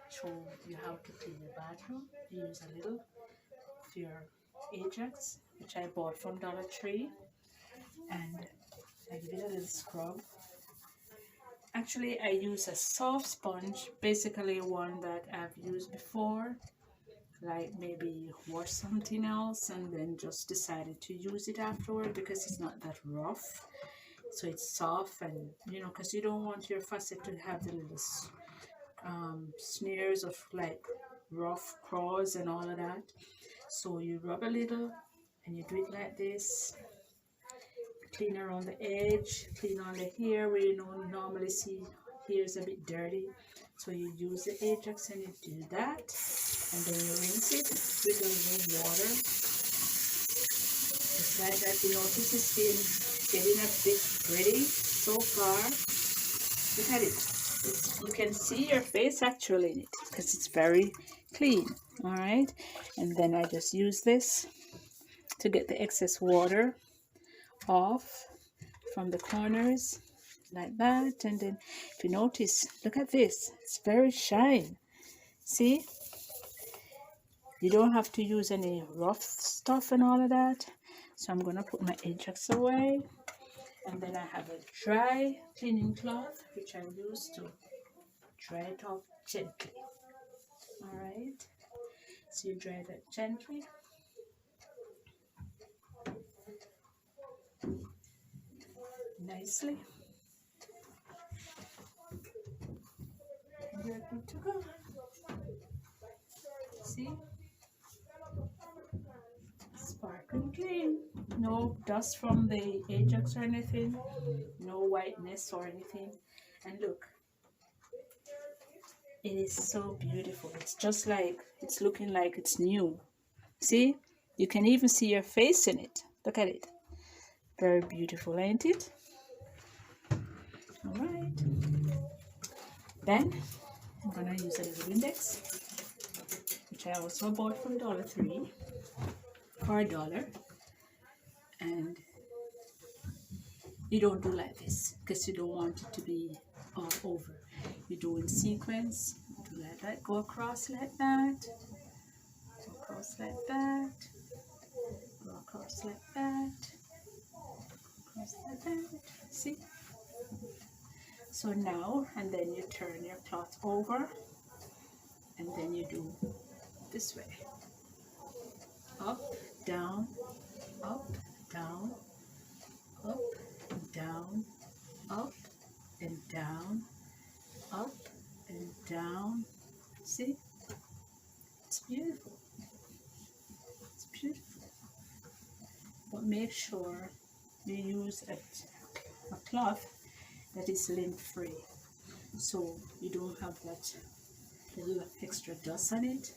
show you how to clean the bathroom. You use a little of your Ajax, which I bought from Dollar Tree, and I give it a little scrub. Actually, I use a soft sponge, basically one that I've used before, like maybe wash something else and then just decided to use it afterward because it's not that rough. So it's soft, and because you don't want your faucet to have the little smears of like rough claws and all of that. So you rub a little and you do it like this. Clean around the edge, clean on the hair where you normally see hair is a bit dirty. So you use the Ajax and you do that, and then you rinse it with a little water. Just like that. You notice it's been getting a bit pretty so far. Look at it. You can see your face actually in it because it's very clean. All right, and then I just use this to get the excess water off from the corners like that. And then if you notice, look at this, it's very shine. See, you don't have to use any rough stuff and all of that. So I'm gonna put my Ajax away, and then I have a dry cleaning cloth which I use to dry it off gently. All right, so you dry that gently. Nicely. You're good to go. See? Sparkling clean. No dust from the Ajax or anything. No whiteness or anything. And look, it is so beautiful. It's just like, it's looking like it's new. See? You can even see your face in it. Look at it. Very beautiful, ain't it? All right. Then I'm gonna use a little index, which I also bought from Dollar Tree for $1. And you don't do like this because you don't want it to be all over. You do in sequence. Do like that. Go across like that. Go across like that. Go across like that. Across like that. See? So now, and then you turn your cloth over, and then you do this way. Up, down, up, down, up, down, up, and down, up, and down. See? It's beautiful. It's beautiful. But make sure you use a cloth that is lint free, so you don't have that little extra dust on it.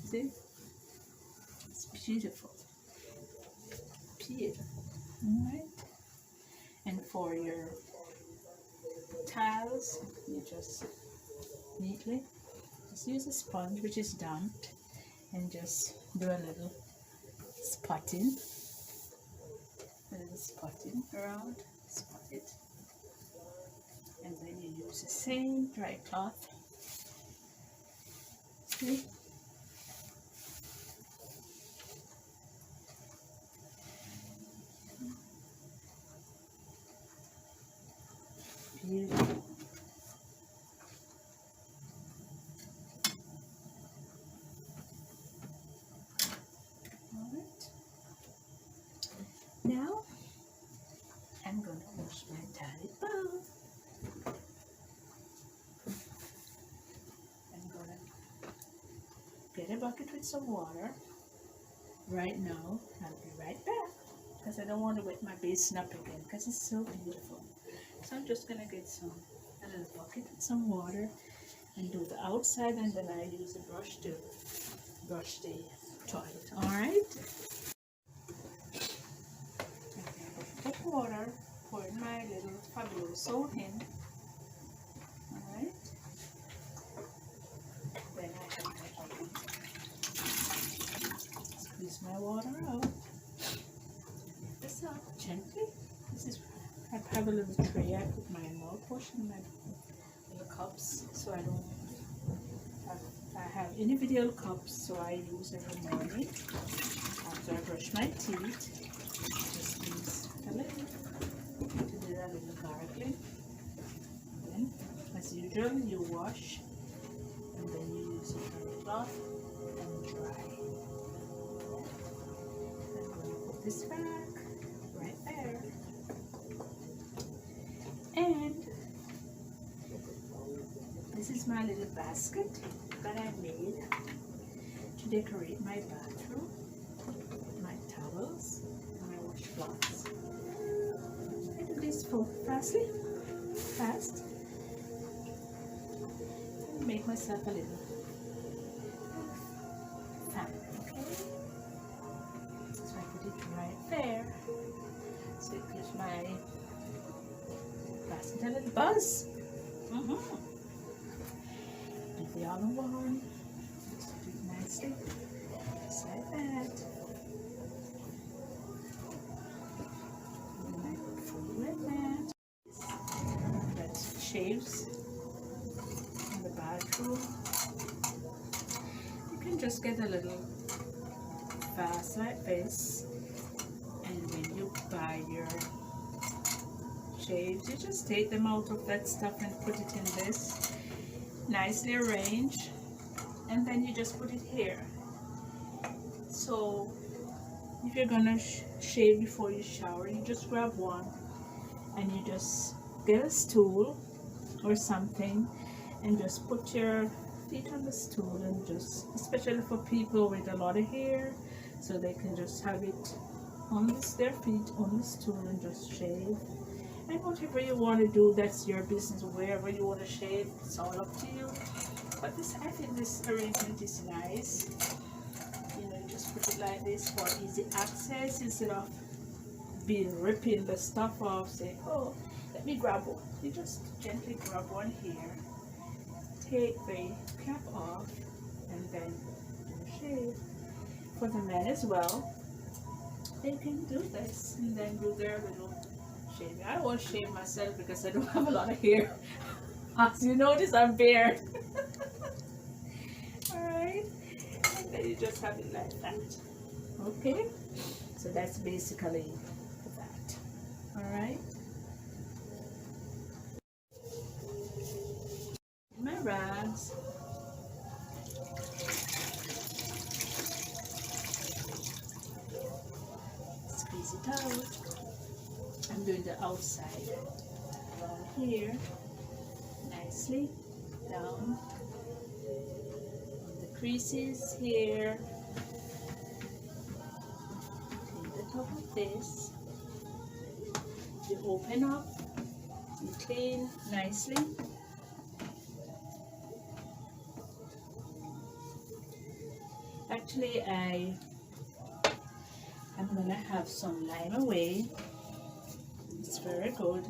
See? It's beautiful. Beautiful. Alright. And for your tiles, you just neatly just use a sponge which is damp and just do a little spotting. A little spotting around. Spot it. And then you use the same dry cloth. See? Beautiful. Alright. Now I'm going to wash my tiny bowl. I'm going to get a bucket with some water right now. I'll be right back because I don't want to wet my basin up again because it's so beautiful. So I'm just going to get a little bucket with some water and do the outside, and then I use a brush to brush the toilet. Alright? Put water, pour in my little fabuloso in. Alright? Then I have my bucket. Squeeze my water out. This out gently. This is, I have a little tray. I put my mouthwash in my little cups, so I have individual cups, so I use every morning after I brush my teeth. Just use a little to do that little gargling. Then, as usual, you wash and then you use a cloth and dry. I'm going to put this back right there. And this is my little basket that I made to decorate my bathroom, my towels, and my washcloths. I do this fast, and make myself a little fan, okay? So I put it right there, so it gives my basket a little buzz. Do the other one. Just do it nicely, just like that. And then I put food like that. That shaves in the bathroom. You can just get a little vase like this, and when you buy your shaves, you just take them out of that stuff and put it in this, nicely arranged, and then you just put it here. So if you're gonna shave before you shower, you just grab one and you just get a stool or something and just put your feet on the stool, and just, especially for people with a lot of hair, so they can just have it on their feet on the stool and just shave. And whatever you want to do, that's your business. Wherever you want to shave, it's all up to you. But this, I think this arrangement is nice. You know, you just put it like this for easy access, instead of ripping the stuff off, saying, oh, let me grab one. You just gently grab one here, take the cap off, and then shave. For the men as well, they can do this and then do their little shaving. I don't want to shave myself because I don't have a lot of hair. As you notice, I'm bare. Alright, and then you just have it like that. Okay, so that's basically that. Alright, my rags. Squeeze it out. I'm doing the outside around here, nicely down on the creases here. Take the top of this, you open up, you clean nicely. Actually, I'm gonna have some lime away. It's very good.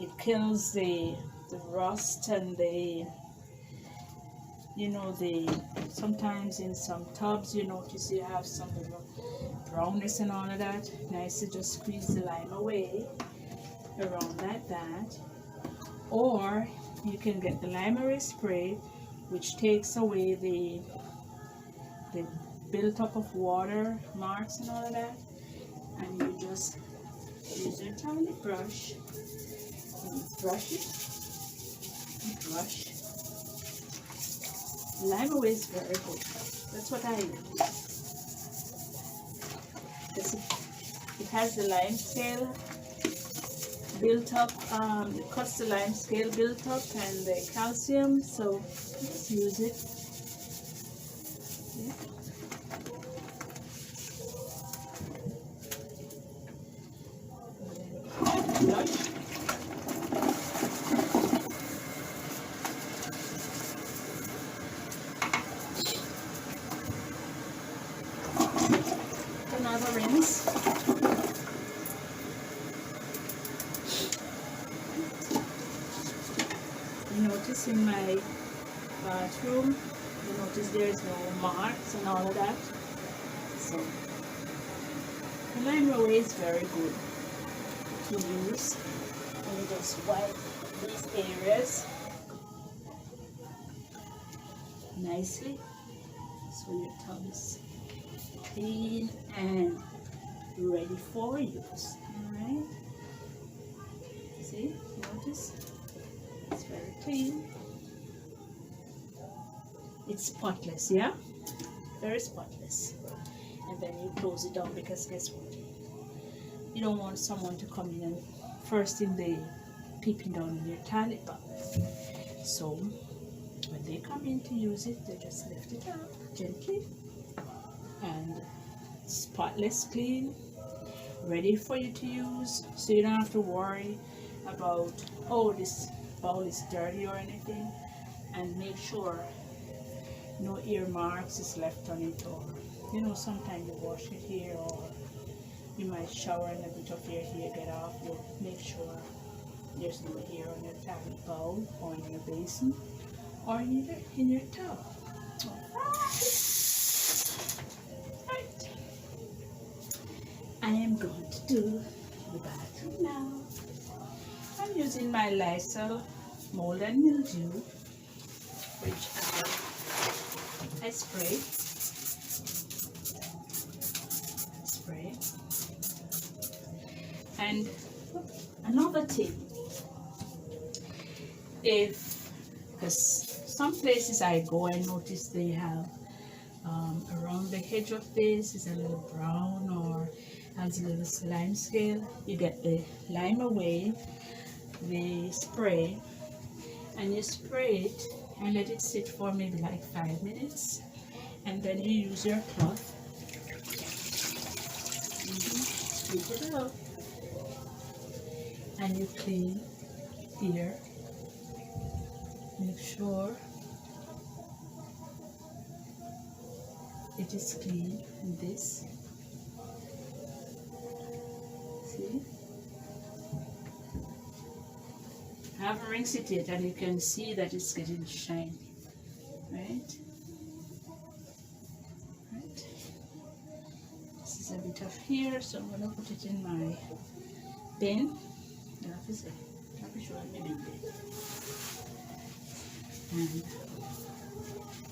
It kills the rust and the, you know, sometimes in some tubs you notice you have some little brownness and all of that. Nice to just squeeze the lime away around like that. Or you can get the limeray spray, which takes away the built up of water marks and all of that, and you just use your tiny brush and brush it and brush. Limeray is very good. That's what I use. It has the lime scale built up, it cuts the lime scale built up and the calcium, so just use it. Yeah. Brush. Another rinse. You notice in my bathroom, you notice there is no marks and all of that. So the limeray is very good to use, and you just wipe these areas nicely so your tub is clean and ready for use. Alright? See? Notice? It's very clean. It's spotless, yeah? Very spotless. And then you close it down because guess what? You don't want someone to come in and first thing they peeping down in your toilet bowl. So when they come in to use it, they just lift it up gently and spotless, clean, ready for you to use. So you don't have to worry about, oh, this bowl is dirty or anything. And make sure no earmarks is left on it, or you know, sometimes you wash it here or you might shower and a bit of your hair get off. You make sure there's no hair on your toilet bowl or in your basin or either in your tub. Right. I am going to do the bathroom now. I'm using my Lysol mold and mildew, which I spray. And another thing, because some places I go, I notice they have around the edge of this is a little brown or has a little slime scale. You get the lime away, the spray, and you spray it and let it sit for maybe like 5 minutes, and then you use your cloth, scoop it out, and you clean here. Make sure it is clean in this. See? I haven't rinsed it yet, and you can see that it's getting shiny. Right? Right. This is a bit of here, so I'm gonna put it in my bin. That is it. I'm sure I'm in it.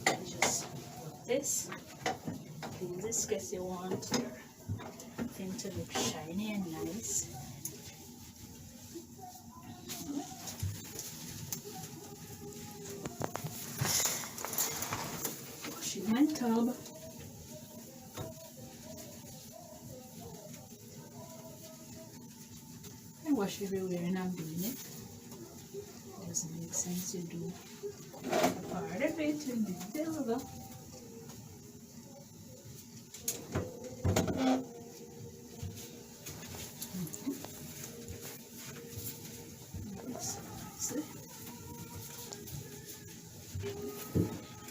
And just put this. In this case, you want your thing to look shiny and nice. Washing my tub. I wash everywhere and I'm doing it. It doesn't make sense you do a part of it and leave the other.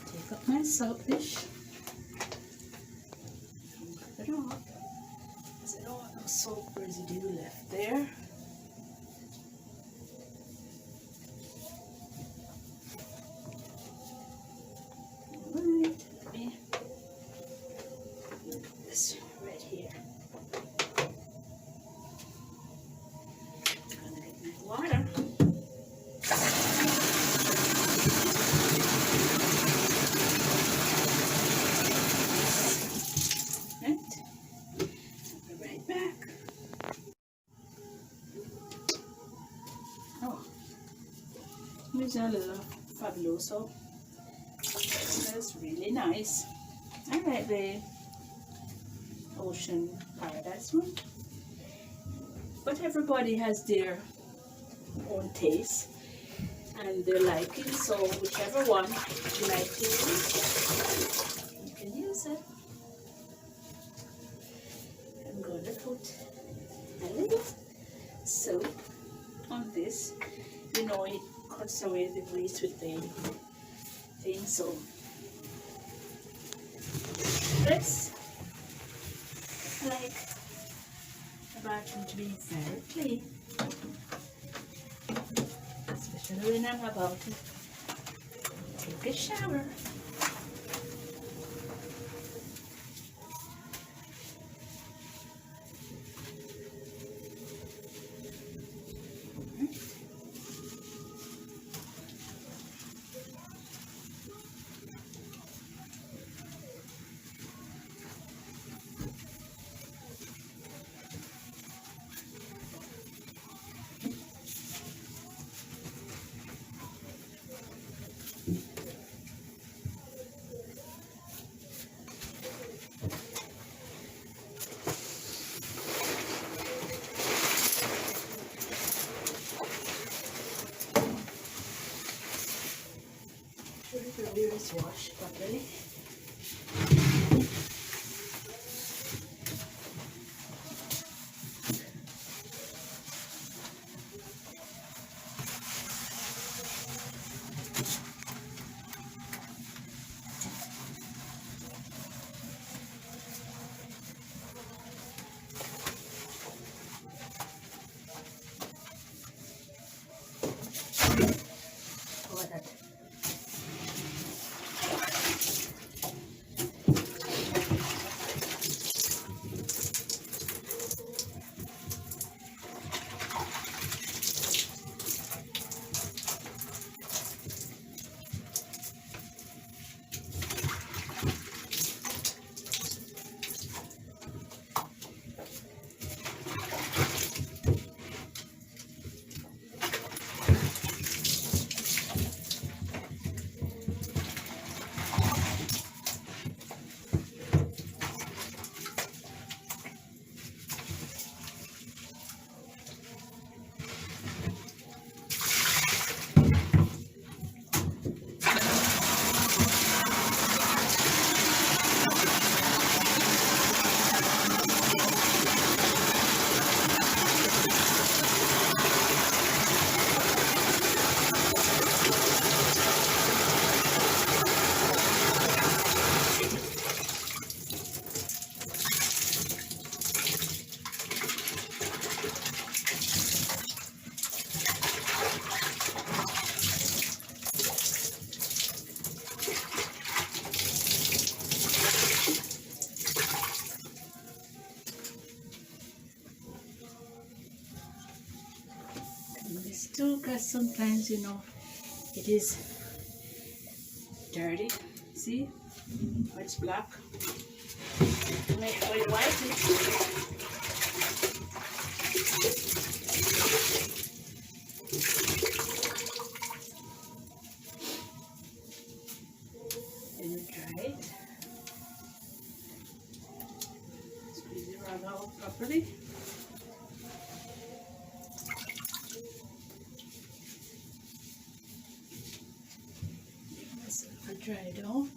Take up my soap dish. Put it on. Because I don't want no soap residue left there. Alright, let me put this right here. I'm gonna get my water. A little fabuloso. Smells really nice. I like the Ocean Paradise one, but everybody has their own taste and their liking, so whichever one you like to use, you can use it. I'm going to put a little soap on this. You know, it cuts away the grease with the thing, so this, I like the bathroom to be very clean, especially when I'm about to take a shower. wash properly. Cover that. This too, because sometimes it is dirty. See, it's black. Make sure you wipe it. Then you dry it. Squeeze it rag out properly. Dry it off.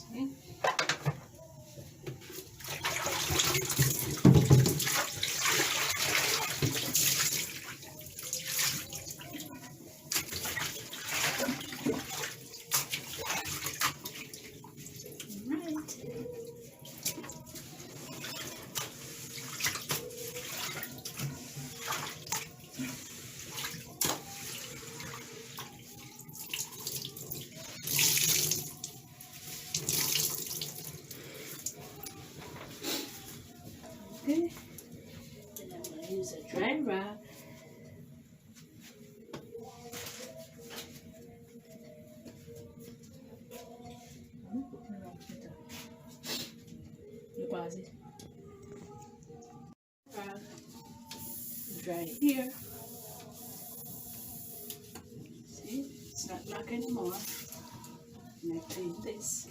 See? Okay, then I'm going to use a dry rag. You pause it. Rag. Dry here. See, it's not black anymore. And I clean this.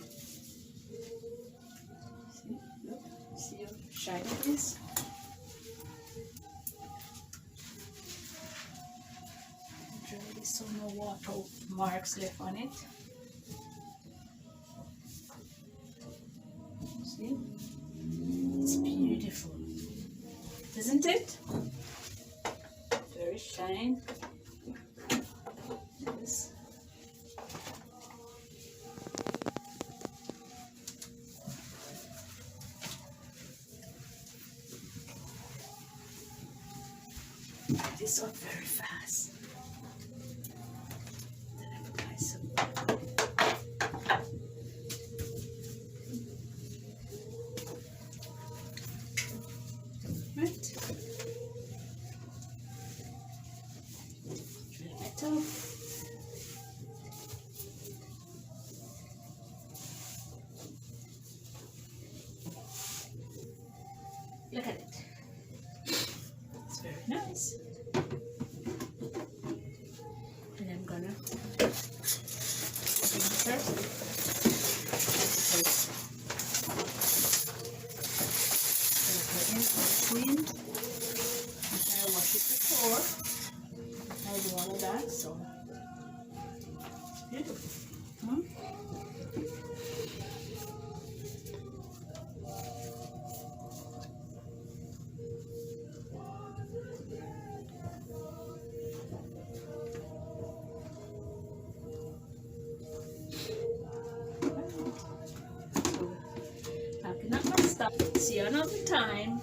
See, look, see how shiny it is? Dry this so no water marks left on it. See? It's beautiful, isn't it? Very shine. Yes. This one very fast. Then I apply some. Right. Drill it up. nice. And I'm gonna clean. I wash it before. I do all of that, so it's beautiful. Hmm? So, I cannot stop. See you another time.